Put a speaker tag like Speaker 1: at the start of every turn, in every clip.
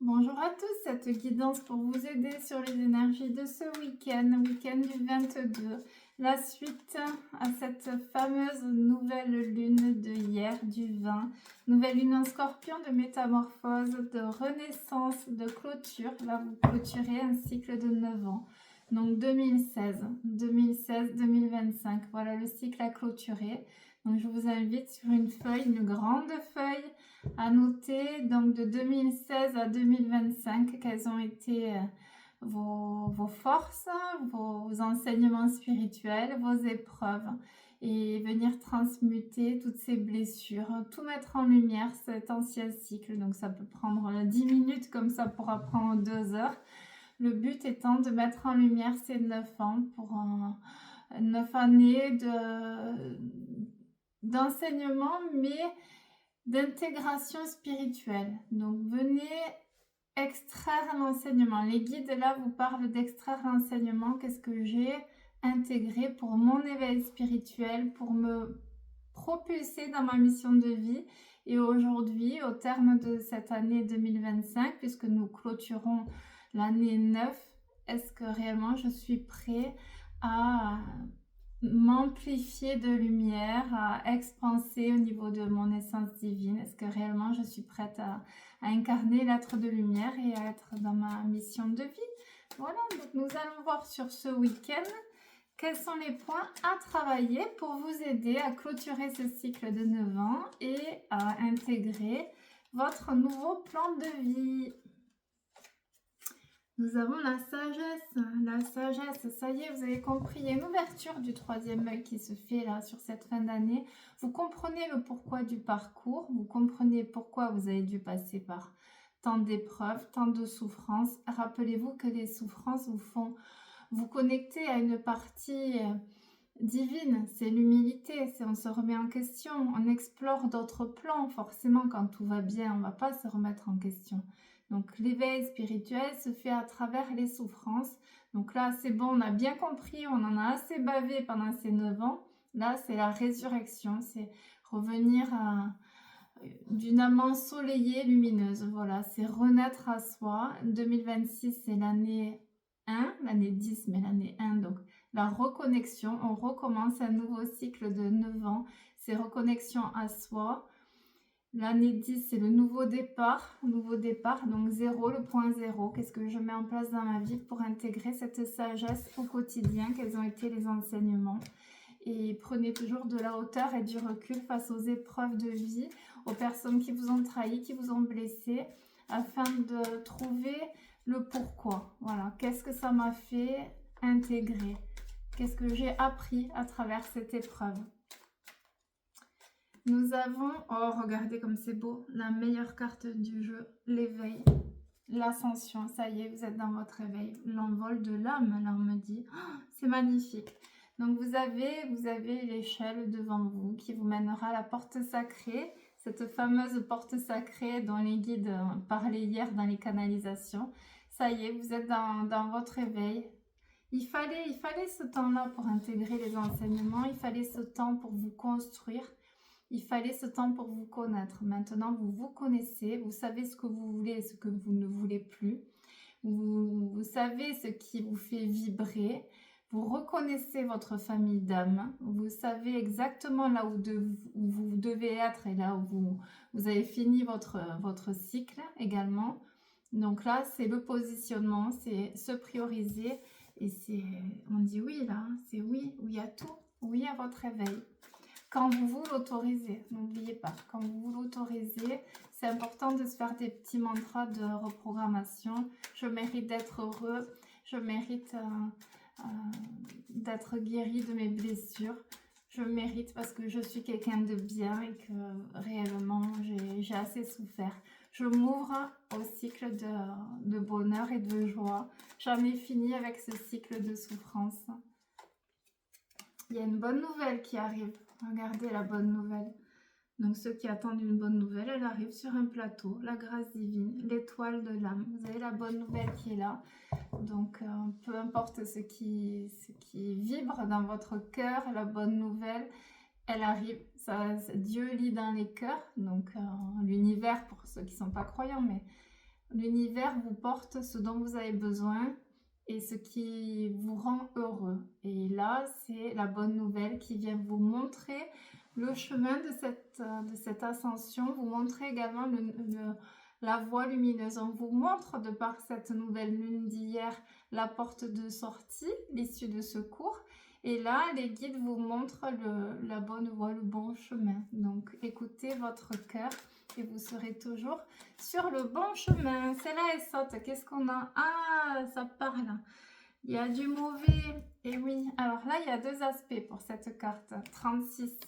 Speaker 1: Bonjour à tous, cette guidance pour vous aider sur les énergies de ce week-end du 22, la suite à cette fameuse nouvelle lune de hier, du 20, nouvelle lune en scorpion de métamorphose, de renaissance, de clôture. Là, vous clôturez un cycle de 9 ans, donc 2016-2025, voilà le cycle à clôturer. Donc je vous invite sur une feuille, une grande feuille, à noter donc de 2016 à 2025 quelles ont été vos forces, vos enseignements spirituels, vos épreuves et venir transmuter toutes ces blessures, tout mettre en lumière cet ancien cycle. Donc ça peut prendre 10 minutes comme ça pourra prendre 2 heures. Le but étant de mettre en lumière ces 9 ans pour 9 années d'enseignement, mais d'intégration spirituelle. Donc venez extraire l'enseignement. Les guides là vous parlent d'extraire l'enseignement. Qu'est-ce que j'ai intégré pour mon éveil spirituel, pour me propulser dans ma mission de vie. Et aujourd'hui, au terme de cette année 2025, puisque nous clôturons l'année 9, est-ce que réellement je suis prêt à m'amplifier de lumière, à expanser au niveau de mon essence divine? Est-ce que réellement je suis prête à incarner l'être de lumière et à être dans ma mission de vie? Voilà, donc nous allons voir sur ce week-end quels sont les points à travailler pour vous aider à clôturer ce cycle de 9 ans et à intégrer votre nouveau plan de vie. Nous avons la sagesse, ça y est, vous avez compris, il y a une ouverture du troisième œil qui se fait là sur cette fin d'année. Vous comprenez le pourquoi du parcours, vous comprenez pourquoi vous avez dû passer par tant d'épreuves, tant de souffrances. Rappelez-vous que les souffrances vous font vous connecter à une partie divine, c'est l'humilité, c'est on se remet en question, on explore d'autres plans. Forcément, quand tout va bien, on ne va pas se remettre en question. Donc l'éveil spirituel se fait à travers les souffrances. Donc là, c'est bon, on a bien compris, on en a assez bavé pendant ces 9 ans. Là, c'est la résurrection, c'est revenir d'une âme ensoleillée, lumineuse. Voilà, c'est renaître à soi. 2026, c'est l'année 1, l'année 10, mais l'année 1, donc la reconnexion. On recommence un nouveau cycle de 9 ans. C'est reconnexion à soi. L'année 10, c'est le nouveau départ, donc 0, le point 0. Qu'est-ce que je mets en place dans ma vie pour intégrer cette sagesse au quotidien? Quels ont été les enseignements? Et prenez toujours de la hauteur et du recul face aux épreuves de vie, aux personnes qui vous ont trahi, qui vous ont blessé, afin de trouver le pourquoi. Voilà, qu'est-ce que ça m'a fait intégrer? Qu'est-ce que j'ai appris à travers cette épreuve? Nous avons, oh regardez comme c'est beau, la meilleure carte du jeu, l'éveil, l'ascension. Ça y est, vous êtes dans votre éveil, l'envol de l'âme. Là on me dit, oh, c'est magnifique. Donc vous avez l'échelle devant vous qui vous mènera à la porte sacrée, cette fameuse porte sacrée dont les guides parlaient hier dans les canalisations. Ça y est, vous êtes dans votre éveil. Il fallait ce temps-là pour intégrer les enseignements, il fallait ce temps pour vous construire. Il fallait ce temps pour vous connaître. Maintenant, vous vous connaissez, vous savez ce que vous voulez et ce que vous ne voulez plus. Vous savez ce qui vous fait vibrer. Vous reconnaissez votre famille d'âme. Vous savez exactement là où vous devez être et là où vous avez fini votre cycle également. Donc là, c'est le positionnement, c'est se prioriser. Et on dit oui là, c'est oui à tout, oui à votre éveil. Quand vous vous l'autorisez, n'oubliez pas, quand vous vous l'autorisez, c'est important de se faire des petits mantras de reprogrammation. Je mérite d'être heureux, je mérite d'être guéri de mes blessures, je mérite parce que je suis quelqu'un de bien et que réellement j'ai assez souffert. Je m'ouvre au cycle de bonheur et de joie. J'en ai fini avec ce cycle de souffrance. Il y a une bonne nouvelle qui arrive. Regardez la bonne nouvelle. Donc ceux qui attendent une bonne nouvelle, elle arrive sur un plateau. La grâce divine, l'étoile de l'âme. Vous avez la bonne nouvelle qui est là. Donc peu importe ce qui vibre dans votre cœur, la bonne nouvelle, elle arrive. Dieu lit dans les cœurs. Donc l'univers, pour ceux qui ne sont pas croyants, mais l'univers vous porte ce dont vous avez besoin et ce qui vous rend heureux. Et là, c'est la bonne nouvelle qui vient vous montrer le chemin de cette ascension, vous montrer également la voie lumineuse. On vous montre, de par cette nouvelle lune d'hier, la porte de sortie, l'issue de secours. Et là, les guides vous montrent la bonne voie, le bon chemin. Donc, écoutez votre cœur et vous serez toujours sur le bon chemin. C'est là, elle saute. Qu'est-ce qu'on a? Ah, ça parle. Il y a du mauvais. Et oui, alors là, il y a deux aspects pour cette carte. 36.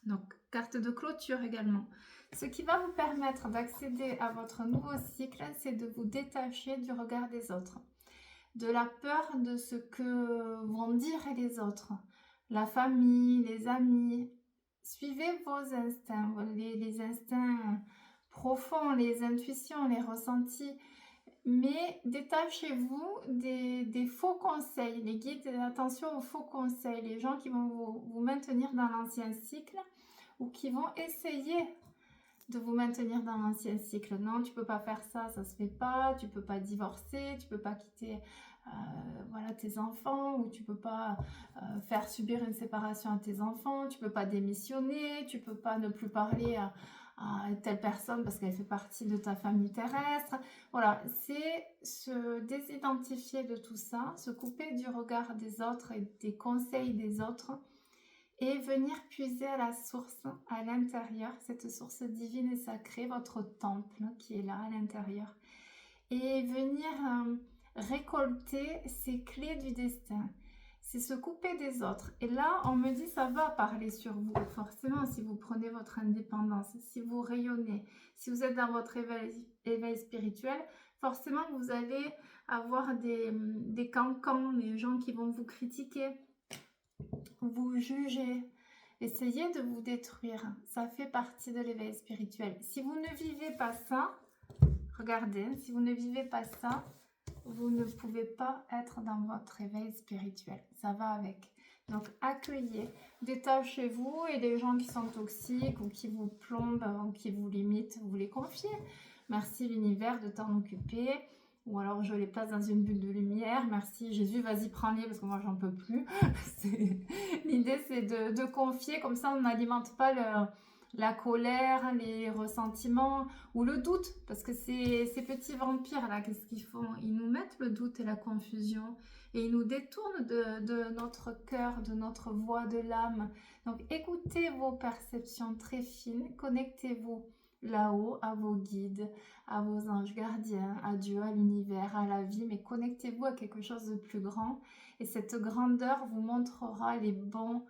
Speaker 1: Donc, carte de clôture également. Ce qui va vous permettre d'accéder à votre nouveau cycle, c'est de vous détacher du regard des autres, de la peur de ce que vont dire les autres, la famille, les amis. Suivez vos instincts, les instincts profonds, les intuitions, les ressentis, mais détachez-vous des faux conseils. Les guides, attention aux faux conseils, les gens qui vont vous maintenir dans l'ancien cycle ou qui vont essayer de vous maintenir dans l'ancien cycle. Non, tu peux pas faire ça, ça se fait pas, tu peux pas divorcer, tu peux pas quitter voilà, tes enfants, ou tu peux pas faire subir une séparation à tes enfants, tu peux pas démissionner, tu peux pas ne plus parler à telle personne parce qu'elle fait partie de ta famille terrestre. Voilà, c'est se désidentifier de tout ça, se couper du regard des autres et des conseils des autres, et venir puiser à la source, à l'intérieur, cette source divine et sacrée, votre temple qui est là à l'intérieur, et venir récolter ces clés du destin. C'est se couper des autres. Et là, on me dit, ça va parler sur vous. Forcément, si vous prenez votre indépendance, si vous rayonnez, si vous êtes dans votre éveil spirituel, forcément, vous allez avoir des cancans, des gens qui vont vous critiquer, vous juger, essayer de vous détruire. Ça fait partie de l'éveil spirituel. Si vous ne vivez pas ça, regardez, si vous ne vivez pas ça, vous ne pouvez pas être dans votre éveil spirituel. Ça va avec. Donc, accueillez, détachez-vous, et les gens qui sont toxiques ou qui vous plombent ou qui vous limitent, vous les confiez. Merci l'univers de t'en occuper. Ou alors je les place dans une bulle de lumière. Merci Jésus, vas-y prends-les parce que moi j'en peux plus. L'idée c'est de confier, comme ça on n'alimente pas la colère, les ressentiments ou le doute. Parce que ces petits vampires là, qu'est-ce qu'ils font? Ils nous mettent le doute et la confusion. Et ils nous détournent de notre cœur, de notre voix, de l'âme. Donc écoutez vos perceptions très fines, connectez-vous là-haut à vos guides, à vos anges gardiens, à Dieu, à l'univers, à la vie, mais connectez-vous à quelque chose de plus grand, et cette grandeur vous montrera les bons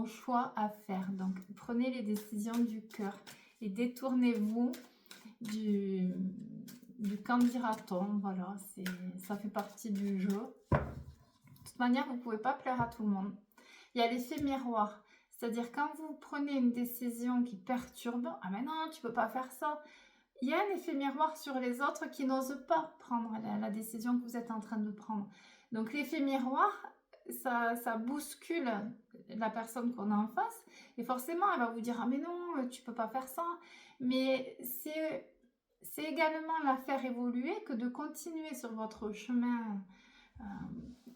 Speaker 1: choix à faire. Donc prenez les décisions du cœur et détournez-vous du qu'en dira-t-on. Voilà, ça fait partie du jeu. De toute manière, vous ne pouvez pas plaire à tout le monde. Il y a l'effet miroir. C'est-à-dire quand vous prenez une décision qui perturbe, ah mais non, tu peux pas faire ça. Il y a un effet miroir sur les autres qui n'osent pas prendre la décision que vous êtes en train de prendre. Donc l'effet miroir, ça bouscule la personne qu'on a en face, et forcément elle va vous dire ah mais non, tu peux pas faire ça. Mais c'est également la faire évoluer que de continuer sur votre chemin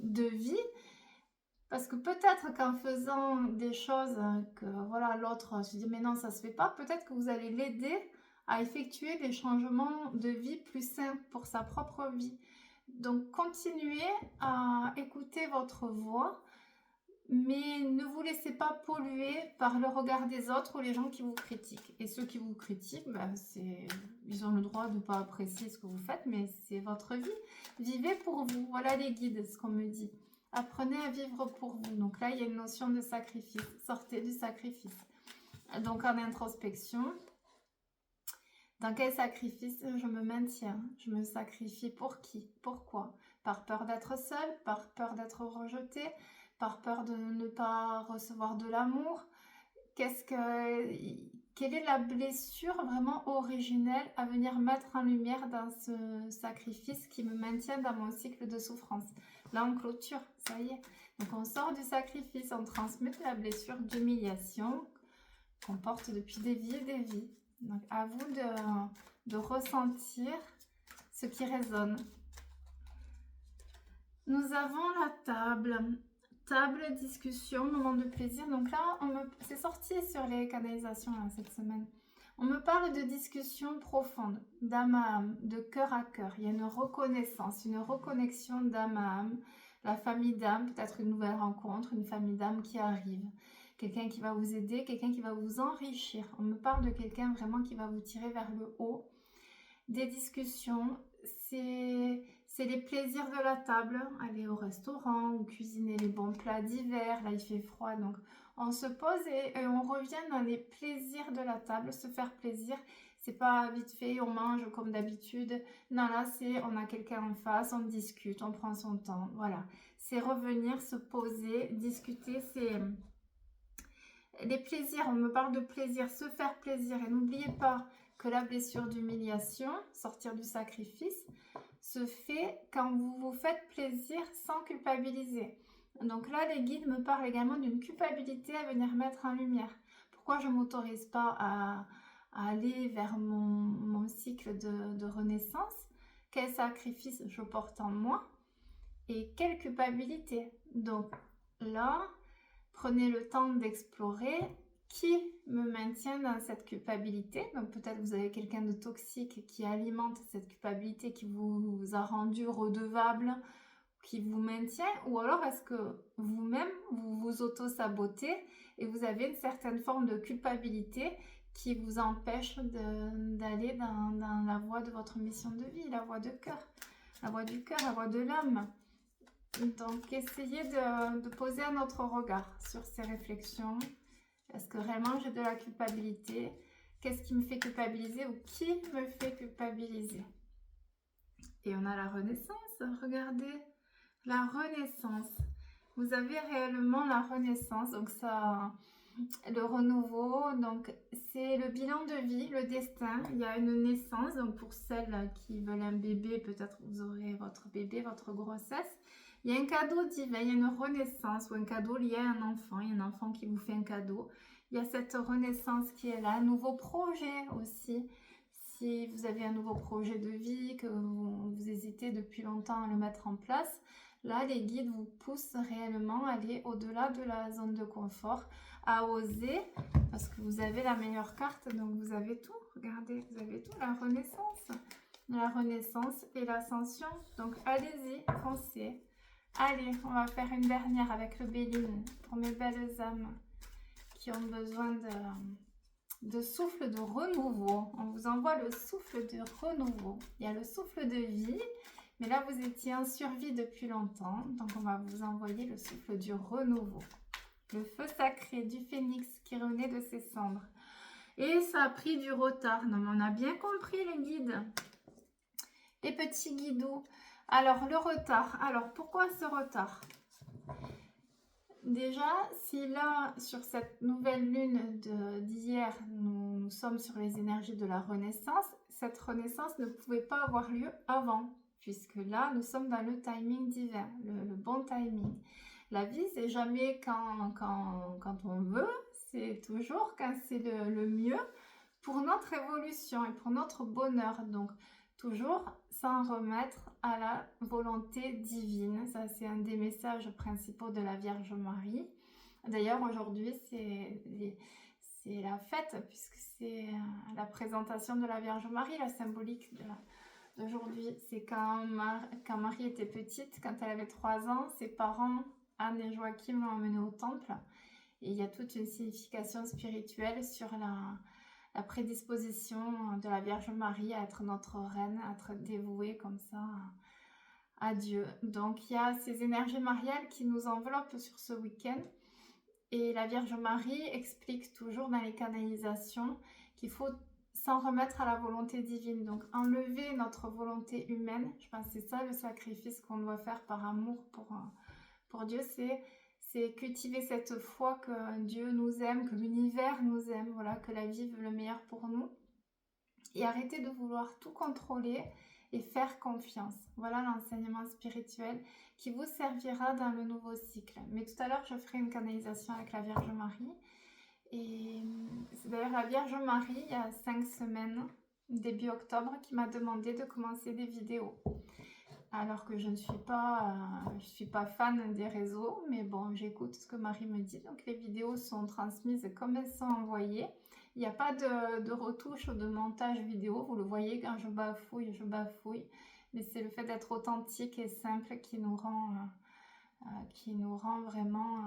Speaker 1: de vie. Parce que peut-être qu'en faisant des choses que voilà, l'autre se dit mais non, ça se fait pas, peut-être que vous allez l'aider à effectuer des changements de vie plus sains pour sa propre vie. Donc continuez à écouter votre voix, mais ne vous laissez pas polluer par le regard des autres ou les gens qui vous critiquent. Et ceux qui vous critiquent, ben, ils ont le droit de ne pas apprécier ce que vous faites, mais c'est votre vie. Vivez pour vous. Voilà les guides, ce qu'on me dit. Apprenez à vivre pour vous. Donc là, il y a une notion de sacrifice. Sortez du sacrifice. Donc en introspection, dans quel sacrifice je me maintiens? Je me sacrifie pour qui? Pourquoi? Par peur d'être seule? Par peur d'être rejetée? Par peur de ne pas recevoir de l'amour? Quelle est la blessure vraiment originelle à venir mettre en lumière dans ce sacrifice qui me maintient dans mon cycle de souffrance? Là, on clôture, ça y est. Donc, on sort du sacrifice, on transmet la blessure d'humiliation qu'on porte depuis des vies et des vies. Donc, à vous de ressentir ce qui résonne. Nous avons la table, discussion, moment de plaisir. Donc là, c'est sorti sur les canalisations là, cette semaine. On me parle de discussion profonde, d'âme à âme, de cœur à cœur. Il y a une reconnaissance, une reconnexion d'âme à âme. La famille d'âme, peut-être une nouvelle rencontre, une famille d'âme qui arrive. Quelqu'un qui va vous aider, quelqu'un qui va vous enrichir. On me parle de quelqu'un vraiment qui va vous tirer vers le haut. Des discussions, c'est les plaisirs de la table. Aller au restaurant ou cuisiner les bons plats d'hiver. Là, il fait froid, donc on se pose et on revient dans les plaisirs de la table, se faire plaisir. C'est pas vite fait, on mange comme d'habitude. Non, là, on a quelqu'un en face, on discute, on prend son temps. Voilà, c'est revenir, se poser, discuter. C'est les plaisirs, on me parle de plaisir, se faire plaisir. Et n'oubliez pas que la blessure d'humiliation, sortir du sacrifice, se fait quand vous vous faites plaisir sans culpabiliser. Donc là, les guides me parlent également d'une culpabilité à venir mettre en lumière. Pourquoi je ne m'autorise pas à aller vers mon cycle de renaissance? Quel sacrifice je porte en moi? Et quelle culpabilité? Donc là, prenez le temps d'explorer qui me maintient dans cette culpabilité. Donc peut-être vous avez quelqu'un de toxique qui alimente cette culpabilité, qui vous a rendu redevable, qui vous maintient, ou alors est-ce que vous-même vous vous auto-sabotez et vous avez une certaine forme de culpabilité qui vous empêche d'aller dans la voie de votre mission de vie, la voie de cœur, la voie du cœur, la voie de l'âme. Donc essayez de poser un autre regard sur ces réflexions. Est-ce que réellement j'ai de la culpabilité? Qu'est-ce qui me fait culpabiliser ou qui me fait culpabiliser? Et on a la renaissance, regardez. La renaissance. Vous avez réellement la renaissance, donc ça, le renouveau, donc c'est le bilan de vie, le destin. Il y a une naissance, donc pour celles qui veulent un bébé, peut-être vous aurez votre bébé, votre grossesse. Il y a un cadeau divin, il y a une renaissance ou un cadeau lié à un enfant. Il y a un enfant qui vous fait un cadeau. Il y a cette renaissance qui est là, un nouveau projet aussi. Si vous avez un nouveau projet de vie, que vous hésitez depuis longtemps à le mettre en place, là, les guides vous poussent réellement à aller au-delà de la zone de confort, à oser, parce que vous avez la meilleure carte, donc vous avez tout. Regardez, vous avez tout, la renaissance et l'ascension. Donc, allez-y, foncez. Allez, on va faire une dernière avec le Béline pour mes belles âmes qui ont besoin de souffle de renouveau. On vous envoie le souffle de renouveau. Il y a le souffle de vie, mais là vous étiez en survie depuis longtemps, donc on va vous envoyer le souffle du renouveau. Le feu sacré du phénix qui renaît de ses cendres. Et ça a pris du retard. Non, mais on a bien compris les guides. Les petits guidoux. Alors, le retard. Alors, pourquoi ce retard? Déjà, si là, sur cette nouvelle lune d'hier, nous sommes sur les énergies de la renaissance, cette renaissance ne pouvait pas avoir lieu avant, puisque là, nous sommes dans le timing divin, le bon timing. La vie, c'est jamais quand on veut, c'est toujours quand c'est le mieux pour notre évolution et pour notre bonheur. Donc, toujours s'en remettre à la volonté divine. Ça, c'est un des messages principaux de la Vierge Marie. D'ailleurs, aujourd'hui, c'est la fête, puisque c'est la présentation de la Vierge Marie, la symbolique d'aujourd'hui. C'est quand Marie était petite, quand elle avait 3 ans, ses parents, Anne et Joachim, l'ont emmenée au temple. Et il y a toute une signification spirituelle sur la prédisposition de la Vierge Marie à être notre reine, à être dévouée comme ça à Dieu. Donc il y a ces énergies mariales qui nous enveloppent sur ce week-end. Et la Vierge Marie explique toujours dans les canalisations qu'il faut s'en remettre à la volonté divine. Donc enlever notre volonté humaine, je pense que c'est ça le sacrifice qu'on doit faire par amour pour Dieu, c'est cultiver cette foi que Dieu nous aime, que l'univers nous aime, voilà, que la vie veut le meilleur pour nous. Et arrêter de vouloir tout contrôler et faire confiance. Voilà l'enseignement spirituel qui vous servira dans le nouveau cycle. Mais tout à l'heure, je ferai une canalisation avec la Vierge Marie. Et c'est d'ailleurs la Vierge Marie, il y a 5 semaines, début octobre, qui m'a demandé de commencer des vidéos. Alors que je ne suis pas fan des réseaux, mais bon, j'écoute ce que Marie me dit. Donc les vidéos sont transmises comme elles sont envoyées. Il n'y a pas de retouche ou de montage vidéo. Vous le voyez, quand je bafouille, je bafouille. Mais c'est le fait d'être authentique et simple qui nous rend vraiment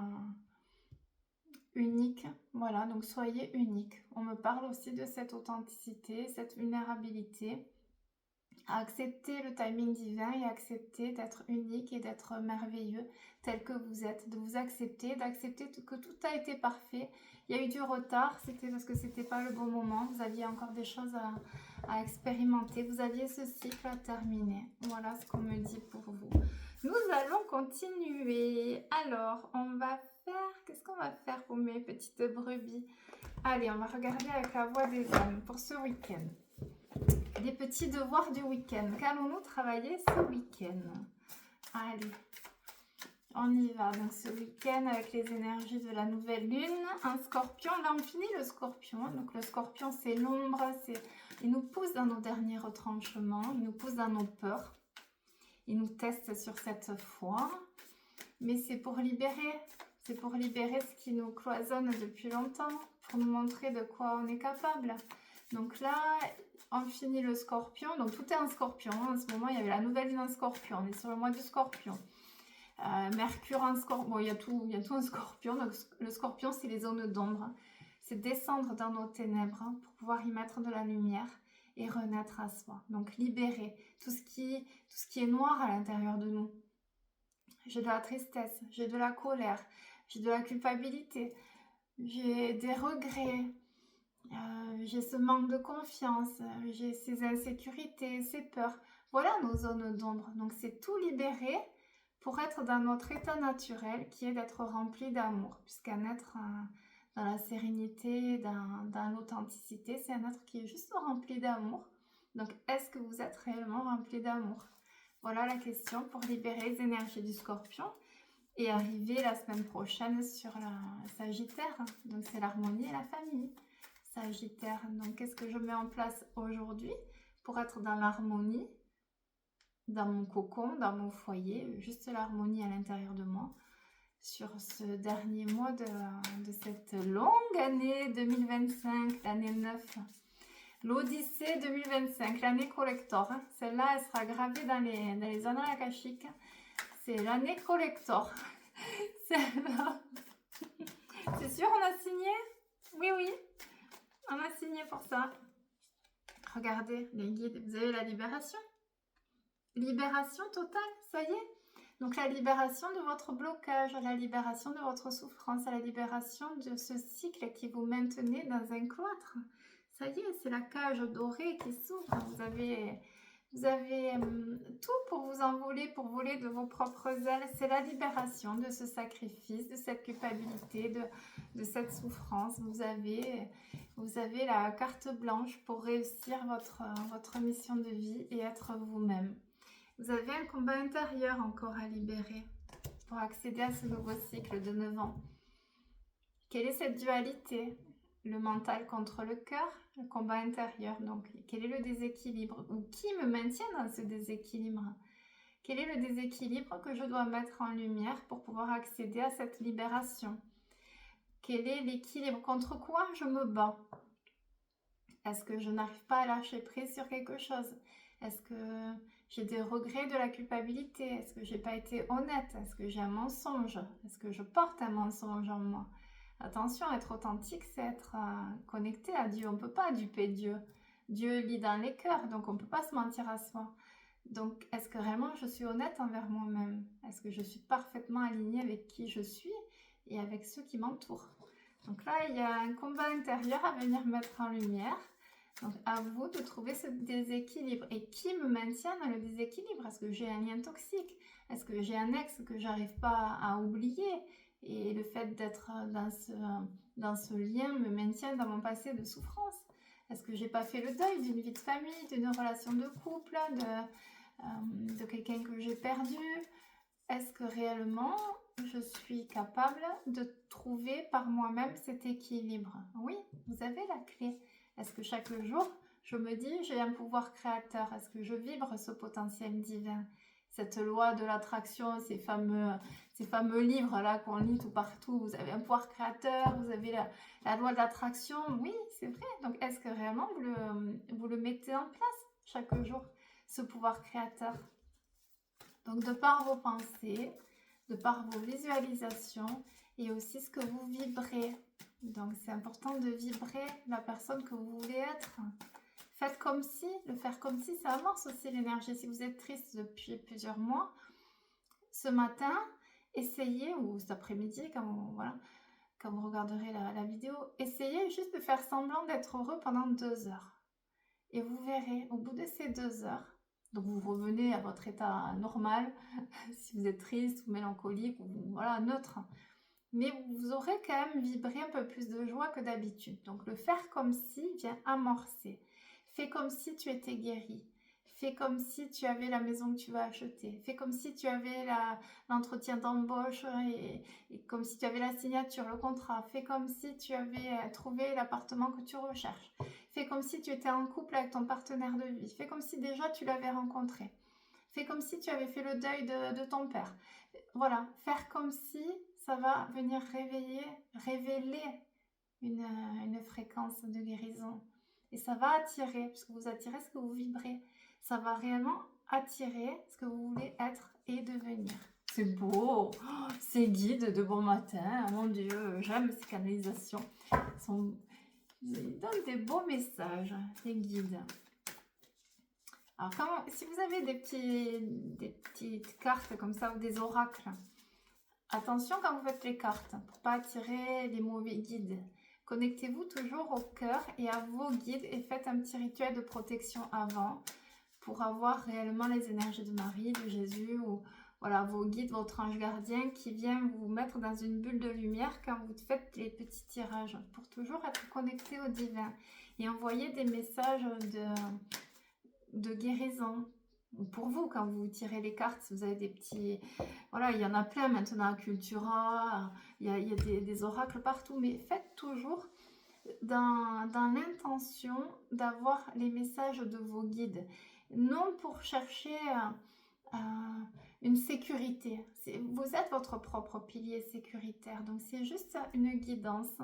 Speaker 1: unique. Voilà, donc soyez unique. On me parle aussi de cette authenticité, cette vulnérabilité. À accepter le timing divin et accepter d'être unique et d'être merveilleux tel que vous êtes, de vous accepter, d'accepter que tout a été parfait. Il y a eu du retard, c'était parce que c'était pas le bon moment, vous aviez encore des choses à expérimenter, vous aviez ce cycle à terminer. Voilà ce qu'on me dit pour vous. Nous allons continuer. Alors, on va faire, qu'est-ce qu'on va faire pour mes petites brebis? Allez, on va regarder avec la voix des âmes pour ce week-end. Des petits devoirs du week-end. Qu'allons-nous travailler ce week-end? Allez, on y va. Donc ce week-end avec les énergies de la nouvelle lune, un scorpion. Là, on finit le scorpion. Donc le scorpion, c'est l'ombre. Il nous pousse dans nos derniers retranchements. Il nous pousse dans nos peurs. Il nous teste sur cette foi. Mais c'est pour libérer. C'est pour libérer ce qui nous cloisonne depuis longtemps. Pour nous montrer de quoi on est capable. Donc là, on finit le scorpion. Donc tout est en scorpion. En ce moment, il y avait la nouvelle lune en scorpion. On est sur le mois du scorpion. Mercure en scorpion. Bon, il y a tout en scorpion. Donc le scorpion, c'est les zones d'ombre. C'est descendre dans nos ténèbres pour pouvoir y mettre de la lumière et renaître à soi. Donc libérer tout ce qui est noir à l'intérieur de nous. J'ai de la tristesse, j'ai de la colère, j'ai de la culpabilité, j'ai des regrets. J'ai ce manque de confiance, j'ai ces insécurités, ces peurs. Voilà nos zones d'ombre. Donc c'est tout libérer pour être dans notre état naturel qui est d'être rempli d'amour. Puisqu'un être dans la sérénité, dans l'authenticité, c'est un être qui est juste rempli d'amour. Donc est-ce que vous êtes réellement rempli d'amour? Voilà la question pour libérer les énergies du scorpion. Et arriver la semaine prochaine sur la Sagittaire. Donc c'est l'harmonie et la famille. Sagittaire, donc qu'est-ce que je mets en place aujourd'hui pour être dans l'harmonie, dans mon cocon, dans mon foyer, juste l'harmonie à l'intérieur de moi, sur ce dernier mois de cette longue année 2025, l'année 9, l'Odyssée 2025, l'année collector. Celle-là, elle sera gravée dans les annales akashiques. C'est l'année collector. Celle-là. C'est sûr, on a signé? Oui, oui. On a signé pour ça. Regardez les guides, vous avez la libération. Libération totale, ça y est. Donc la libération de votre blocage, la libération de votre souffrance, la libération de ce cycle qui vous maintenait dans un cloître. Ça y est, c'est la cage dorée qui s'ouvre. Vous avez tout pour vous envoler, pour voler de vos propres ailes. C'est la libération de ce sacrifice, de cette culpabilité, de cette souffrance. Vous avez la carte blanche pour réussir votre mission de vie et être vous-même. Vous avez un combat intérieur encore à libérer pour accéder à ce nouveau cycle de 9 ans. Quelle est cette dualité? Le mental contre le cœur, le combat intérieur. Donc, quel est le déséquilibre? Ou qui me maintient dans ce déséquilibre? Quel est le déséquilibre que je dois mettre en lumière pour pouvoir accéder à cette libération? Quel est l'équilibre? Contre quoi je me bats? Est-ce que je n'arrive pas à lâcher prise sur quelque chose? Est-ce que j'ai des regrets, de la culpabilité? Est-ce que j'ai pas été honnête? Est-ce que j'ai un mensonge? Est-ce que je porte un mensonge en moi? Attention, être authentique, c'est être connecté à Dieu. On ne peut pas duper Dieu. Dieu lit dans les cœurs, donc on ne peut pas se mentir à soi. Donc, est-ce que vraiment je suis honnête envers moi-même? Est-ce que je suis parfaitement alignée avec qui je suis et avec ceux qui m'entourent? Donc là, il y a un combat intérieur à venir mettre en lumière. Donc, à vous de trouver ce déséquilibre. Et qui me maintient dans le déséquilibre? Est-ce que j'ai un lien toxique? Est-ce que j'ai un ex que j'arrive pas à oublier? Et le fait d'être dans ce lien me maintient dans mon passé de souffrance. Est-ce que j'ai pas fait le deuil d'une vie de famille, d'une relation de couple, de quelqu'un que j'ai perdu? Est-ce que réellement je suis capable de trouver par moi-même cet équilibre? Oui, vous avez la clé. Est-ce que chaque jour Je me dis, j'ai un pouvoir créateur. Est-ce que je vibre ce potentiel divin? Cette loi de l'attraction, ces fameux livres-là qu'on lit tout partout. Vous avez un pouvoir créateur, vous avez la loi de l'attraction. Oui, c'est vrai. Donc, est-ce que réellement vous le mettez en place chaque jour, ce pouvoir créateur? Donc, de par vos pensées, de par vos visualisations et aussi ce que vous vibrez. Donc, c'est important de vibrer la personne que vous voulez être. Faites comme si, le faire comme si, ça amorce aussi l'énergie. Si vous êtes triste depuis plusieurs mois, ce matin, essayez, ou cet après-midi, quand vous regarderez la vidéo, essayez juste de faire semblant d'être heureux pendant 2 heures. Et vous verrez, au bout de ces 2 heures, donc vous revenez à votre état normal, si vous êtes triste ou mélancolique, ou voilà, neutre. Mais vous aurez quand même vibré un peu plus de joie que d'habitude. Donc le faire comme si vient amorcer. Fais comme si tu étais guéri. Fais comme si tu avais la maison que tu vas acheter. Fais comme si tu avais l'entretien d'embauche et comme si tu avais la signature, le contrat. Fais comme si tu avais trouvé l'appartement que tu recherches. Fais comme si tu étais en couple avec ton partenaire de vie. Fais comme si déjà tu l'avais rencontré. Fais comme si tu avais fait le deuil de ton père. Voilà, faire comme si ça va venir révéler une fréquence de guérison. Et ça va attirer, puisque vous attirez ce que vous vibrez. Ça va réellement attirer ce que vous voulez être et devenir. C'est beau, oh, ces guides de bon matin, mon Dieu, j'aime ces canalisations. Ils donnent des beaux messages, les guides. Alors, si vous avez des petites cartes comme ça ou des oracles, attention quand vous faites les cartes, pour ne pas attirer les mauvais guides. Connectez-vous toujours au cœur et à vos guides et faites un petit rituel de protection avant pour avoir réellement les énergies de Marie, de Jésus ou voilà, vos guides, votre ange gardien qui vient vous mettre dans une bulle de lumière quand vous faites les petits tirages pour toujours être connecté au divin et envoyer des messages de guérison. Pour vous, quand vous tirez les cartes, si vous avez des petits... Voilà, il y en a plein maintenant à Cultura, il y a des oracles partout, mais faites toujours dans l'intention d'avoir les messages de vos guides. Non pour chercher une sécurité. Vous êtes votre propre pilier sécuritaire, donc c'est juste une guidance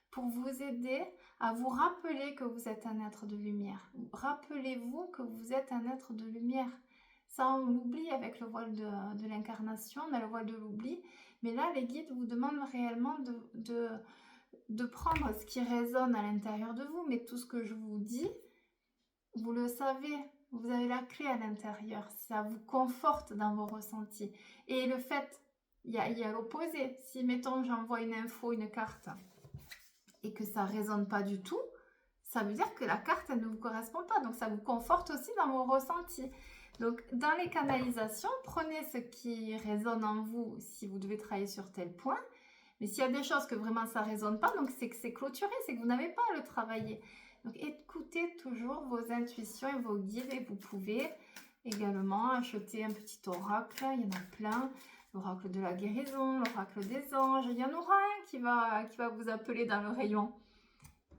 Speaker 1: pour vous aider à vous rappeler que vous êtes un être de lumière. Rappelez-vous que vous êtes un être de lumière. Ça, on l'oublie avec le voile de l'incarnation, on a le voile de l'oubli. Mais là, les guides vous demandent réellement de prendre ce qui résonne à l'intérieur de vous. Mais tout ce que je vous dis, vous le savez, vous avez la clé à l'intérieur. Ça vous conforte dans vos ressentis. Et le fait, il y a l'opposé. Si, mettons, j'envoie une info, une carte, et que ça ne résonne pas du tout, ça veut dire que la carte, elle ne vous correspond pas. Donc, ça vous conforte aussi dans vos ressentis. Donc, dans les canalisations, prenez ce qui résonne en vous si vous devez travailler sur tel point. Mais s'il y a des choses que vraiment ça ne résonne pas, donc c'est que c'est clôturé, c'est que vous n'avez pas à le travailler. Donc, écoutez toujours vos intuitions et vos guides. Et vous pouvez également acheter un petit oracle. Il y en a plein. L'oracle de la guérison, l'oracle des anges. Il y en aura un qui va vous appeler dans le rayon.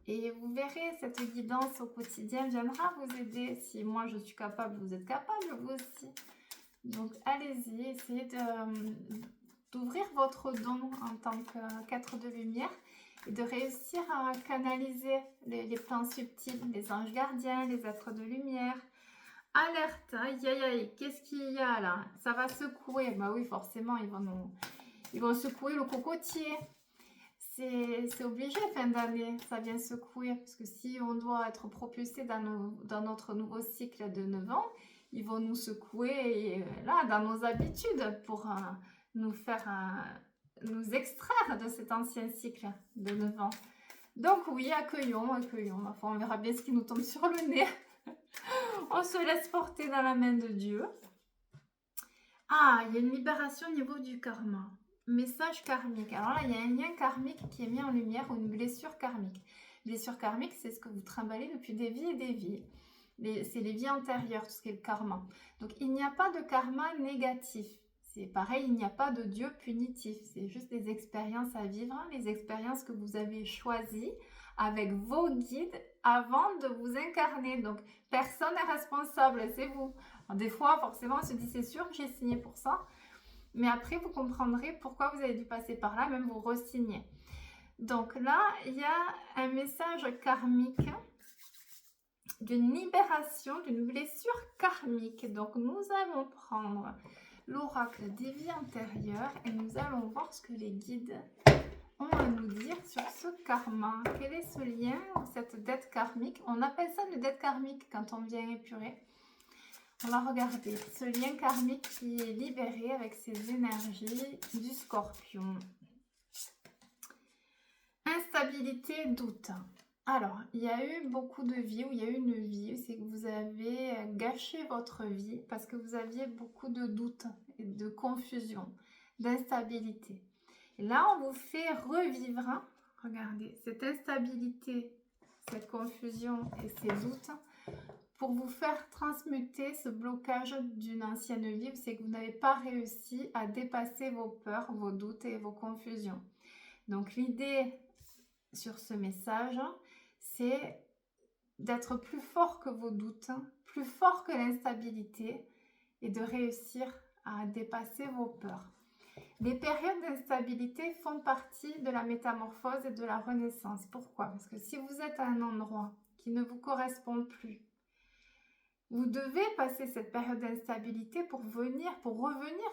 Speaker 1: Et vous verrez, cette guidance au quotidien viendra vous aider. Si moi je suis capable, vous êtes capable, vous aussi. Donc allez-y, essayez d'ouvrir votre don en tant qu'être de lumière et de réussir à canaliser les plans subtils, les anges gardiens, les êtres de lumière. Alerte, aïe aïe aïe, qu'est-ce qu'il y a là? Ça va secouer, bah oui forcément ils vont secouer le cocotier. C'est obligé fin d'année, ça vient secouer, parce que si on doit être propulsé dans notre nouveau cycle de 9 ans, ils vont nous secouer là dans nos habitudes pour nous extraire de cet ancien cycle de 9 ans. Donc oui, accueillons. Enfin, on verra bien ce qui nous tombe sur le nez. On se laisse porter dans la main de Dieu. Ah, il y a une libération au niveau du karma. Message karmique. Alors là, il y a un lien karmique qui est mis en lumière ou une blessure karmique. Blessure karmique, c'est ce que vous trimballez depuis des vies et des vies. C'est les vies antérieures, tout ce qui est le karma. Donc, il n'y a pas de karma négatif. C'est pareil, il n'y a pas de Dieu punitif. C'est juste des expériences à vivre, les expériences que vous avez choisies avec vos guides avant de vous incarner. Donc, personne n'est responsable, c'est vous. Alors, des fois, forcément, on se dit, c'est sûr que j'ai signé pour ça. Mais après, vous comprendrez pourquoi vous avez dû passer par là, même vous re-signez. Donc là, il y a un message karmique d'une libération, d'une blessure karmique. Donc, nous allons prendre l'oracle des vies antérieures et nous allons voir ce que les guides ont à nous dire sur ce karma. Quel est ce lien, cette dette karmique? On appelle ça une dette karmique quand on vient épurer. On va regarder ce lien karmique qui est libéré avec ces énergies du scorpion. Instabilité, doute. Alors, il y a eu beaucoup de vies, ou il y a eu une vie, c'est que vous avez gâché votre vie parce que vous aviez beaucoup de doutes, de confusion, d'instabilité. Et là, on vous fait revivre, regardez, cette instabilité, cette confusion et ces doutes pour vous faire transmuter ce blocage d'une ancienne vie, c'est que vous n'avez pas réussi à dépasser vos peurs, vos doutes et vos confusions. Donc, l'idée sur ce message, c'est d'être plus fort que vos doutes, plus fort que l'instabilité et de réussir à dépasser vos peurs. Les périodes d'instabilité font partie de la métamorphose et de la renaissance. Pourquoi? Parce que si vous êtes à un endroit qui ne vous correspond plus, vous devez passer cette période d'instabilité pour revenir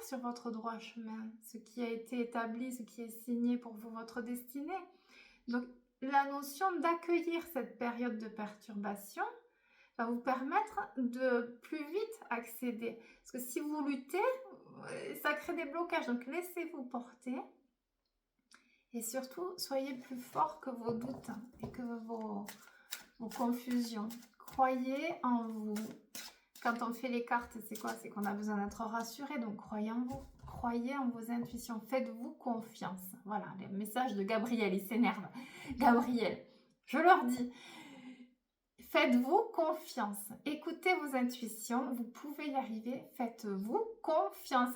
Speaker 1: sur votre droit chemin, ce qui a été établi, ce qui est signé pour vous, votre destinée. Donc, la notion d'accueillir cette période de perturbation va vous permettre de plus vite accéder. Parce que si vous luttez, ça crée des blocages. Donc, laissez-vous porter. Et surtout, soyez plus fort que vos doutes et que vos confusions. Croyez en vous. Quand on fait les cartes, c'est quoi? C'est qu'on a besoin d'être rassuré. Donc, croyez en vous. Croyez en vos intuitions. Faites-vous confiance. Voilà, le message de Gabriel, il s'énerve. Gabriel, je leur dis, faites-vous confiance. Écoutez vos intuitions. Vous pouvez y arriver. Faites-vous confiance.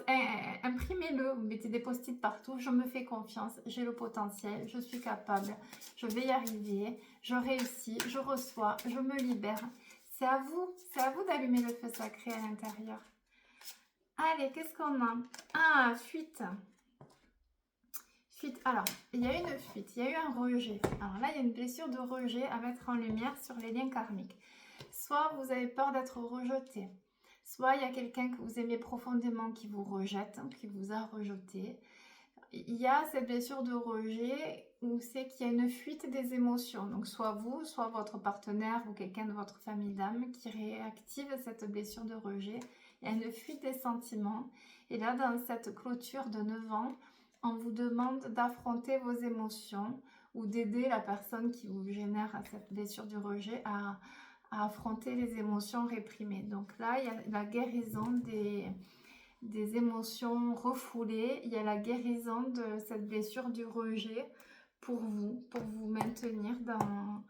Speaker 1: Imprimez-le. Vous mettez des post-it partout. Je me fais confiance. J'ai le potentiel. Je suis capable. Je vais y arriver. Je réussis. Je reçois. Je me libère. C'est à vous d'allumer le feu sacré à l'intérieur. Allez, qu'est-ce qu'on a? Ah, fuite. Fuite. Alors, il y a une fuite, il y a eu un rejet. Alors là, il y a une blessure de rejet à mettre en lumière sur les liens karmiques. Soit vous avez peur d'être rejeté, soit il y a quelqu'un que vous aimez profondément qui vous rejette, qui vous a rejeté. Il y a cette blessure de rejet où c'est qu'il y a une fuite des émotions. Donc, soit vous, soit votre partenaire ou quelqu'un de votre famille d'âme qui réactive cette blessure de rejet. Il y a une fuite des sentiments. Et là, dans cette clôture de 9 ans, on vous demande d'affronter vos émotions ou d'aider la personne qui vous génère cette blessure du rejet à affronter les émotions réprimées. Donc là, il y a la guérison des émotions refoulées. Il y a la guérison de cette blessure du rejet pour vous maintenir dans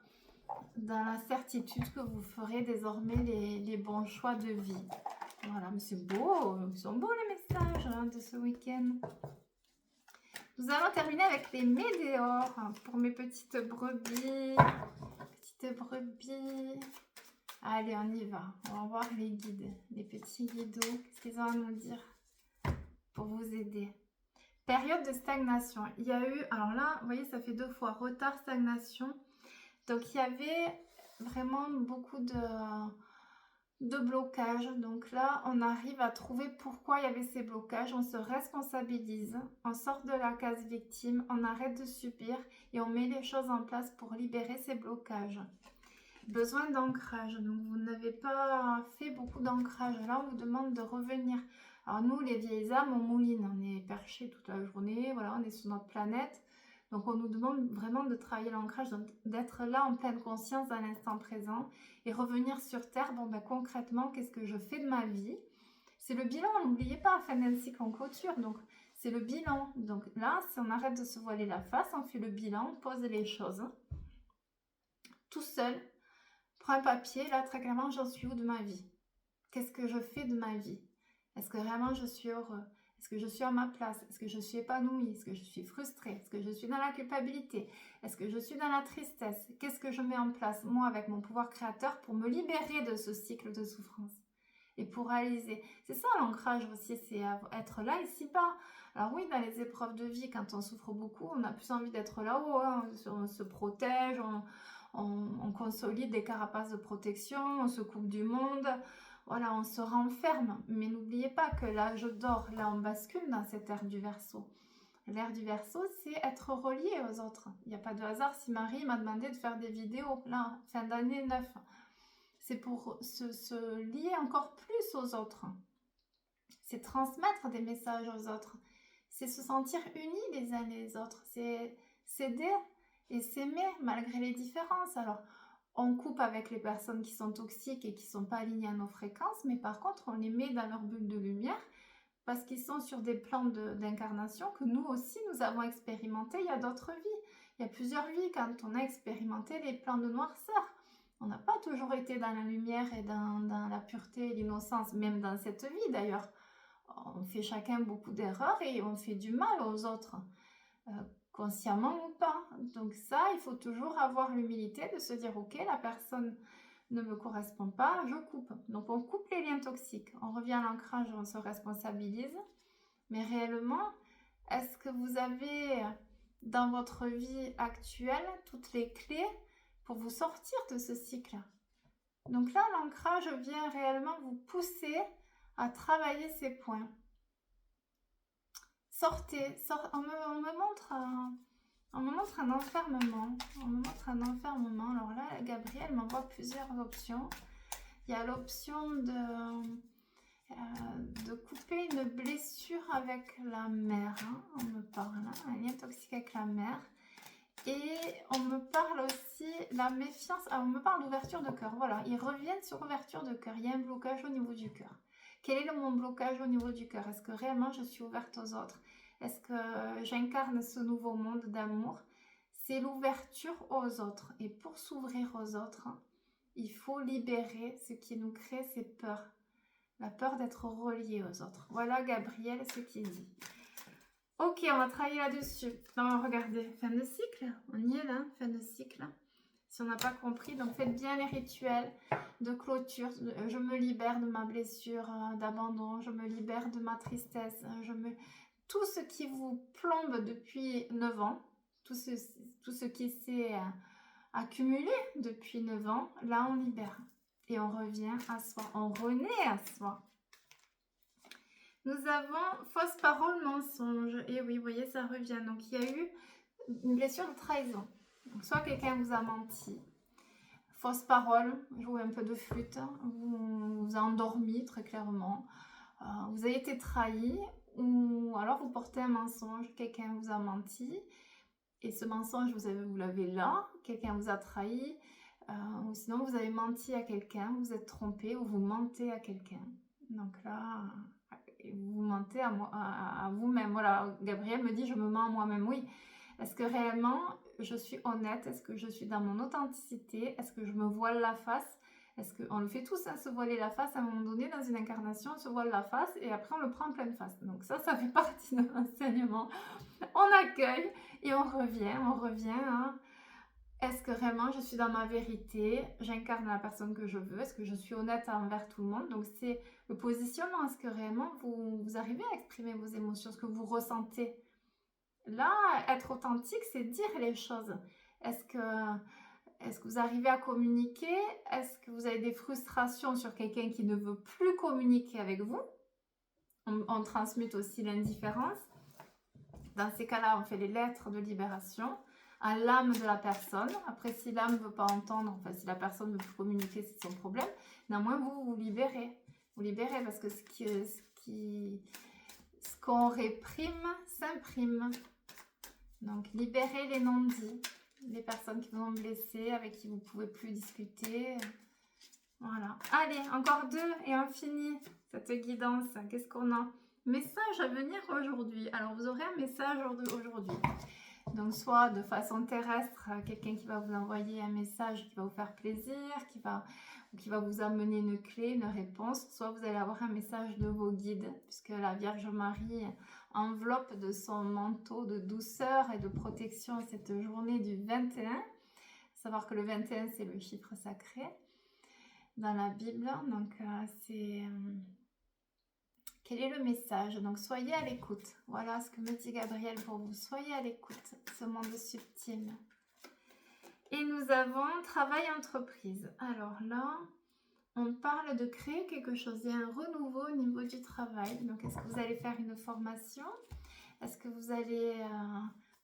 Speaker 1: la certitude que vous ferez désormais les bons choix de vie. Voilà, mais c'est beau, ils sont beaux les messages de ce week-end. Nous allons terminer avec les météores pour mes petites brebis. Allez, on y va. On va voir les guides, les petits guidos. Qu'est-ce qu'ils ont à nous dire pour vous aider? Période de stagnation. Il y a eu, alors là, vous voyez, ça fait 2 fois, retard, stagnation. Donc, il y avait vraiment beaucoup de blocages. Donc là, on arrive à trouver pourquoi il y avait ces blocages. On se responsabilise, on sort de la case victime, on arrête de subir et on met les choses en place pour libérer ces blocages. Besoin d'ancrage. Donc, vous n'avez pas fait beaucoup d'ancrage. Là, on vous demande de revenir. Alors, nous, les vieilles âmes, on mouline. On est perchés toute la journée. Voilà, on est sur notre planète. Donc, on nous demande vraiment de travailler l'ancrage, d'être là en pleine conscience à l'instant présent et revenir sur Terre. Bon, ben, concrètement, qu'est-ce que je fais de ma vie? C'est le bilan, n'oubliez pas, fin d'un cycle en clôture. Donc, c'est le bilan. Donc là, si on arrête de se voiler la face, on fait le bilan, on pose les choses. Tout seul, prends un papier, là, très clairement, j'en suis où de ma vie? Qu'est-ce que je fais de ma vie? Est-ce que vraiment je suis heureux? Est-ce que je suis à ma place? Est-ce que je suis épanouie? Est-ce que je suis frustrée? Est-ce que je suis dans la culpabilité? Est-ce que je suis dans la tristesse? Qu'est-ce que je mets en place, moi, avec mon pouvoir créateur, pour me libérer de ce cycle de souffrance et pour réaliser? C'est ça l'ancrage aussi, c'est être là ici-bas. Alors oui, dans les épreuves de vie, quand on souffre beaucoup, on a plus envie d'être là-haut, hein. On se protège, on consolide des carapaces de protection, on se coupe du monde. Voilà, on se renferme, mais n'oubliez pas que l'âge d'or, là on bascule dans cette ère du Verseau. L'ère du Verseau, c'est être relié aux autres. Il n'y a pas de hasard si Marie m'a demandé de faire des vidéos, là, fin d'année 9. C'est pour se lier encore plus aux autres. C'est transmettre des messages aux autres. C'est se sentir unis les uns les autres. C'est s'aider et s'aimer malgré les différences. Alors, on coupe avec les personnes qui sont toxiques et qui ne sont pas alignées à nos fréquences, mais par contre, on les met dans leur bulle de lumière parce qu'ils sont sur des plans d'incarnation que nous aussi, nous avons expérimenté. Il y a d'autres vies. Il y a plusieurs vies quand on a expérimenté les plans de noirceur. On n'a pas toujours été dans la lumière et dans la pureté et l'innocence, même dans cette vie d'ailleurs. On fait chacun beaucoup d'erreurs et on fait du mal aux autres. Consciemment ou pas. Donc ça, il faut toujours avoir l'humilité de se dire, ok, la personne ne me correspond pas, je coupe. Donc on coupe les liens toxiques, on revient à l'ancrage, on se responsabilise. Mais réellement, est-ce que vous avez dans votre vie actuelle toutes les clés pour vous sortir de ce cycle? Donc là, l'ancrage vient réellement vous pousser à travailler ces points. Sortez, on me montre un enfermement. On me montre un enfermement. Alors là, Gabriel m'envoie plusieurs options. Il y a l'option de couper une blessure avec la mère. Hein. On me parle, un lien toxique avec la mère. Et on me parle aussi la méfiance. Ah, on me parle d'ouverture de cœur. Voilà, ils reviennent sur ouverture de cœur. Il y a un blocage au niveau du cœur. Quel est mon blocage au niveau du cœur? Est-ce que réellement je suis ouverte aux autres? Est-ce que j'incarne ce nouveau monde d'amour? C'est l'ouverture aux autres. Et pour s'ouvrir aux autres, il faut libérer ce qui nous crée ces peurs. La peur d'être relié aux autres. Voilà Gabriel ce qu'il dit. Ok, on va travailler là-dessus. Non, regardez, fin de cycle. On y est là, fin de cycle. Si on n'a pas compris, donc faites bien les rituels de clôture. Je me libère de ma blessure d'abandon. Je me libère de ma tristesse. Tout ce qui vous plombe depuis 9 ans, tout ce qui s'est accumulé depuis 9 ans, là on libère. Et on revient à soi. On renaît à soi. Nous avons fausse parole, mensonge. Et oui, vous voyez, ça revient. Donc, il y a eu une blessure de trahison. Donc, soit quelqu'un vous a menti, fausse parole, jouez un peu de flûte, vous a endormi très clairement, vous avez été trahi, ou alors vous portez un mensonge, quelqu'un vous a menti, et ce mensonge, vous l'avez là, quelqu'un vous a trahi, ou sinon vous avez menti à quelqu'un, vous êtes trompé, ou vous mentez à quelqu'un. Donc là... vous mentez à vous-même. Voilà, Gabriel me dit, je me mens à moi-même. Oui, est-ce que réellement, je suis honnête? Est-ce que je suis dans mon authenticité? Est-ce que je me voile la face? Est-ce qu'on le fait tous, hein, se voiler la face à un moment donné dans une incarnation, on se voile la face et après on le prend en pleine face. Donc ça fait partie de l'enseignement. On accueille et on revient. Hein. Est-ce que vraiment je suis dans ma vérité? J'incarne la personne que je veux? Est-ce que je suis honnête envers tout le monde? Donc c'est le positionnement. Est-ce que réellement vous arrivez à exprimer vos émotions? Ce que vous ressentez? Là, être authentique, c'est dire les choses. Est-ce que vous arrivez à communiquer? Est-ce que vous avez des frustrations sur quelqu'un qui ne veut plus communiquer avec vous? On transmute aussi l'indifférence. Dans ces cas-là, on fait les lettres de libération à l'âme de la personne. Après, si l'âme ne veut pas entendre, enfin, si la personne ne veut plus communiquer, c'est son problème. Néanmoins, vous libérez. Vous libérez parce que ce qu'on réprime s'imprime. Donc, libérez les non-dits, les personnes qui vous ont blessé, avec qui vous ne pouvez plus discuter. Voilà. Allez, encore 2 et on finit cette guidance. Qu'est-ce qu'on a? Message à venir aujourd'hui. Alors, vous aurez un message aujourd'hui. Donc, soit de façon terrestre, quelqu'un qui va vous envoyer un message qui va vous faire plaisir, qui va vous amener une clé, une réponse, soit vous allez avoir un message de vos guides, puisque la Vierge Marie enveloppe de son manteau de douceur et de protection cette journée du 21. Savoir que le 21, c'est le chiffre sacré dans la Bible. Donc, quel est le message? Donc, soyez à l'écoute. Voilà ce que me dit Gabriel pour vous. Soyez à l'écoute, ce monde subtil. Et nous avons travail entreprise. Alors là, on parle de créer quelque chose. Il y a un renouveau au niveau du travail. Donc, est-ce que vous allez faire une formation? Est-ce que vous allez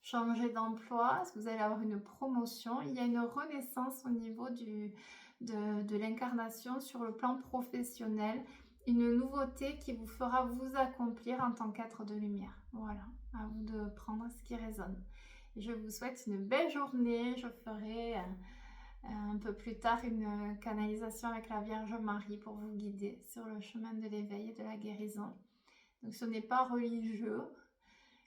Speaker 1: changer d'emploi? Est-ce que vous allez avoir une promotion? Il y a une renaissance au niveau de l'incarnation sur le plan professionnel. Une nouveauté qui vous fera vous accomplir en tant qu'être de lumière. Voilà, à vous de prendre ce qui résonne. Et je vous souhaite une belle journée. Je ferai un peu plus tard une canalisation avec la Vierge Marie pour vous guider sur le chemin de l'éveil et de la guérison. Donc ce n'est pas religieux.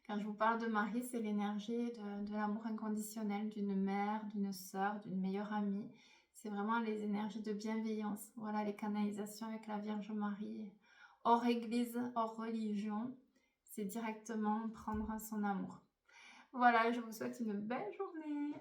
Speaker 1: Quand je vous parle de Marie, c'est l'énergie de l'amour inconditionnel d'une mère, d'une sœur, d'une meilleure amie. C'est vraiment les énergies de bienveillance. Voilà les canalisations avec la Vierge Marie. Hors église, hors religion, c'est directement prendre son amour. Voilà, je vous souhaite une belle journée.